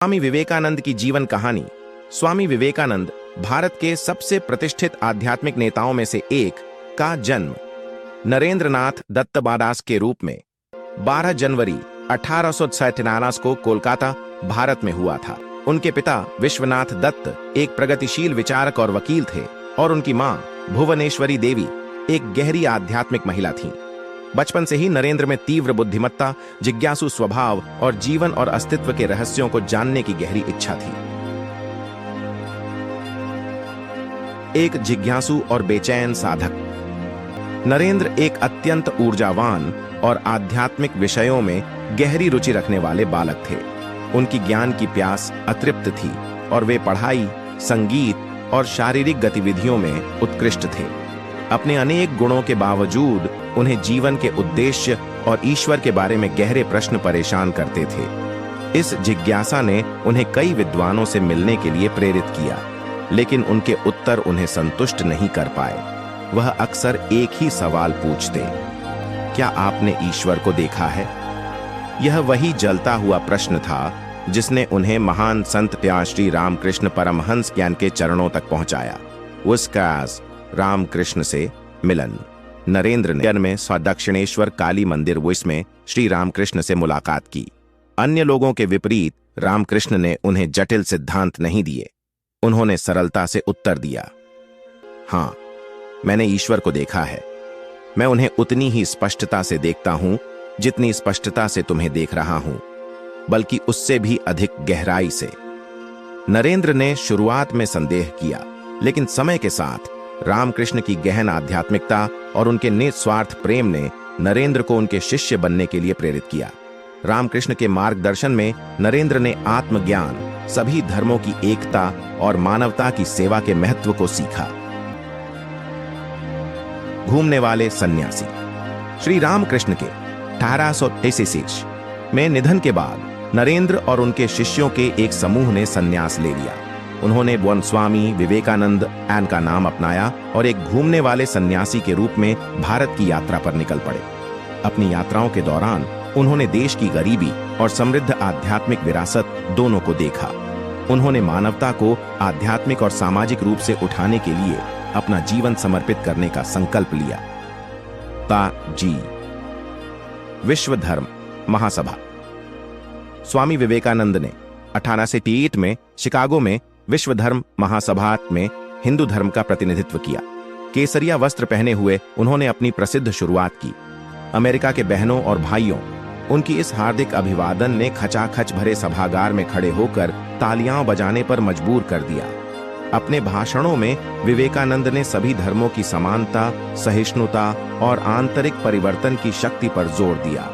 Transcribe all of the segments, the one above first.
स्वामी विवेकानंद की जीवन कहानी। स्वामी विवेकानंद भारत के सबसे प्रतिष्ठित आध्यात्मिक नेताओं में से एक का जन्म नरेंद्रनाथ दत्त बादास के रूप में 12 जनवरी 1897 को कोलकाता, भारत में हुआ था। उनके पिता विश्वनाथ दत्त एक प्रगतिशील विचारक और वकील थे और उनकी मां भुवनेश्वरी देवी एक गहरी आध्यात्मिक महिला थीं। बचपन से ही नरेंद्र में तीव्र बुद्धिमत्ता, जिज्ञासु स्वभाव और जीवन और अस्तित्व के रहस्यों को जानने की गहरी इच्छा थी। एक जिज्ञासु और बेचैन साधक, नरेंद्र एक अत्यंत ऊर्जावान और आध्यात्मिक विषयों में गहरी रुचि रखने वाले बालक थे। उनकी ज्ञान की प्यास अतृप्त थी और वे पढ़ाई, संगीत और शारीरिक गतिविधियों में उत्कृष्ट थे। अपने अनेक गुणों के बावजूद उन्हें जीवन के उद्देश्य और ईश्वर के बारे में गहरे प्रश्न परेशान करते थे। इस जिज्ञासा ने उन्हें कई विद्वानों से मिलने के लिए प्रेरित किया, लेकिन उनके उत्तर उन्हें संतुष्ट नहीं कर पाए। वह अक्सर एक ही सवाल पूछते, क्या आपने ईश्वर को देखा है? यह वही जलता हुआ प्रश्न था जिसने उन्हें महान संत श्री रामकृष्ण परमहंस ज्ञान के चरणों तक पहुंचाया। उसका रामकृष्ण से मिलन। नरेंद्र ने में दक्षिणेश्वर काली मंदिर में श्री रामकृष्ण से मुलाकात की। अन्य लोगों के विपरीत रामकृष्ण ने उन्हें जटिल सिद्धांत नहीं दिए। उन्होंने सरलता से उत्तर दिया, हाँ, मैंने ईश्वर को देखा है। मैं उन्हें उतनी ही स्पष्टता से देखता हूं जितनी स्पष्टता से तुम्हें देख रहा हूं, बल्कि उससे भी अधिक गहराई से। नरेंद्र ने शुरुआत में संदेह किया, लेकिन समय के साथ रामकृष्ण की गहन आध्यात्मिकता और उनके निस्वार्थ प्रेम ने नरेंद्र को उनके शिष्य बनने के लिए प्रेरित किया। रामकृष्ण के मार्गदर्शन में नरेंद्र ने आत्मज्ञान, सभी धर्मों की एकता और मानवता की सेवा के महत्व को सीखा। घूमने वाले सन्यासी। श्री रामकृष्ण के 1886 में निधन के बाद नरेंद्र और उनके शिष्यों के एक समूह ने सन्यास ले लिया। उन्होंने स्वामी विवेकानंद का नाम अपनाया और एक घूमने वाले सन्यासी के रूप में भारत की यात्रा पर निकल पड़े। अपनी यात्राओं के दौरान उन्होंने देश की गरीबी और समृद्ध आध्यात्मिक विरासत दोनों को देखा। उन्होंने मानवता को आध्यात्मिक और सामाजिक रूप से उठाने के लिए अपना जीवन समर्पित करने का संकल्प लिया। जी विश्व धर्म महासभा। स्वामी विवेकानंद ने 1868 में शिकागो में विश्व धर्म महासभा में हिंदू धर्म का प्रतिनिधित्व किया। केसरिया वस्त्र पहने हुए उन्होंने अपनी प्रसिद्ध शुरुआत की। अमेरिका के बहनों और भाइयों, उनकी इस हार्दिक अभिवादन ने खचाखच भरे सभागार में खड़े होकर तालियां बजाने पर मजबूर कर दिया। अपने भाषणों में विवेकानंद ने सभी धर्मों की समानता, सहिष्णुता और आंतरिक परिवर्तन की शक्ति पर जोर दिया।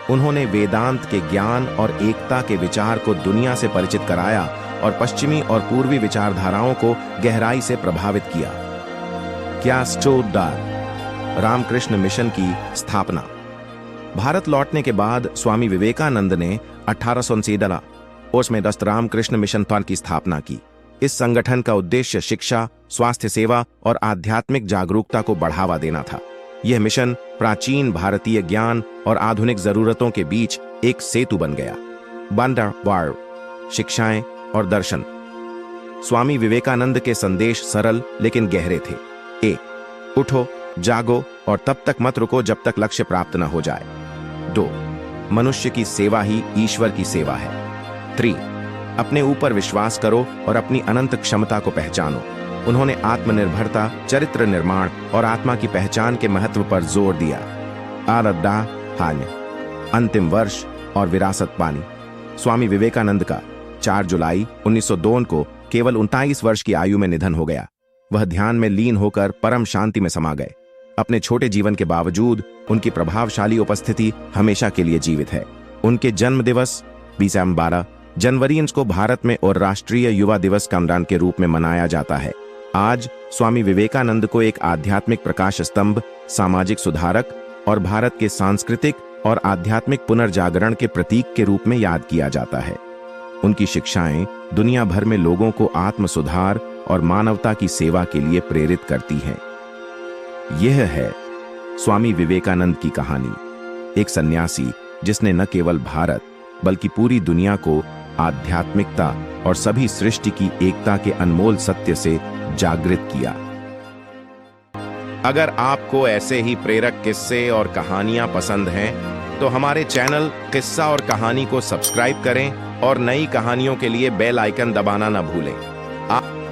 उन्होंने वेदांत के ज्ञान और एकता के विचार को दुनिया से परिचित कराया और पश्चिमी और पूर्वी विचारधाराओं को गहराई से प्रभावित किया। रामकृष्ण मिशन की स्थापना। भारत लौटने के बाद स्वामी विवेकानंद ने 1889 में रामकृष्ण मिशन की स्थापना की। इस संगठन का उद्देश्य शिक्षा, स्वास्थ्य सेवा और आध्यात्मिक जागरूकता को बढ़ावा देना था। यह मिशन प्राचीन भारतीय ज्ञान और आधुनिक जरूरतों के बीच एक सेतु बन गया। बंदरवार, शिक्षाएं और दर्शन। स्वामी विवेकानंद के संदेश सरल लेकिन गहरे थे। 1. उठो, जागो और तब तक मत रुको जब तक लक्ष्य प्राप्त न हो जाए। 2. मनुष्य की सेवा ही ईश्वर की सेवा है। 3. अपने ऊपर विश्वास करो और अपनी अनंत क्षमता को पहचानो। उन्होंने आत्मनिर्भरता, चरित्र निर्माण और आत्मा की पहचान के महत्व पर जोर दिया। अंतिम वर्ष और विरासत पानी। स्वामी विवेकानंद का 4 जुलाई 1902 को केवल 29 वर्ष की आयु में निधन हो गया। वह ध्यान में लीन होकर परम शांति में समा गए। अपने छोटे जीवन के बावजूद उनकी प्रभावशाली उपस्थिति हमेशा के लिए जीवित है। उनके जन्म दिवस 12 जनवरी को भारत में और राष्ट्रीय युवा दिवस कामरान के रूप में मनाया जाता है। आज स्वामी विवेकानंद को एक आध्यात्मिक प्रकाश स्तंभ, सामाजिक सुधारक और भारत के सांस्कृतिक और आध्यात्मिक पुनर्जागरण के प्रतीक के रूप में याद किया जाता है। उनकी शिक्षाएं दुनिया भर में लोगों को आत्म सुधार और मानवता की सेवा के लिए प्रेरित करती हैं। यह है स्वामी विवेकानंद की कहानी, एक सन्यासी जिसने न केवल भारत बल्कि पूरी दुनिया को आध्यात्मिकता और सभी सृष्टि की एकता के अनमोल सत्य से जागृत किया। अगर आपको ऐसे ही प्रेरक किस्से और कहानियां पसंद हैं, तो हमारे चैनल किस्सा और कहानी को सब्सक्राइब करें और नई कहानियों के लिए बेल आइकन दबाना न भूलें। आप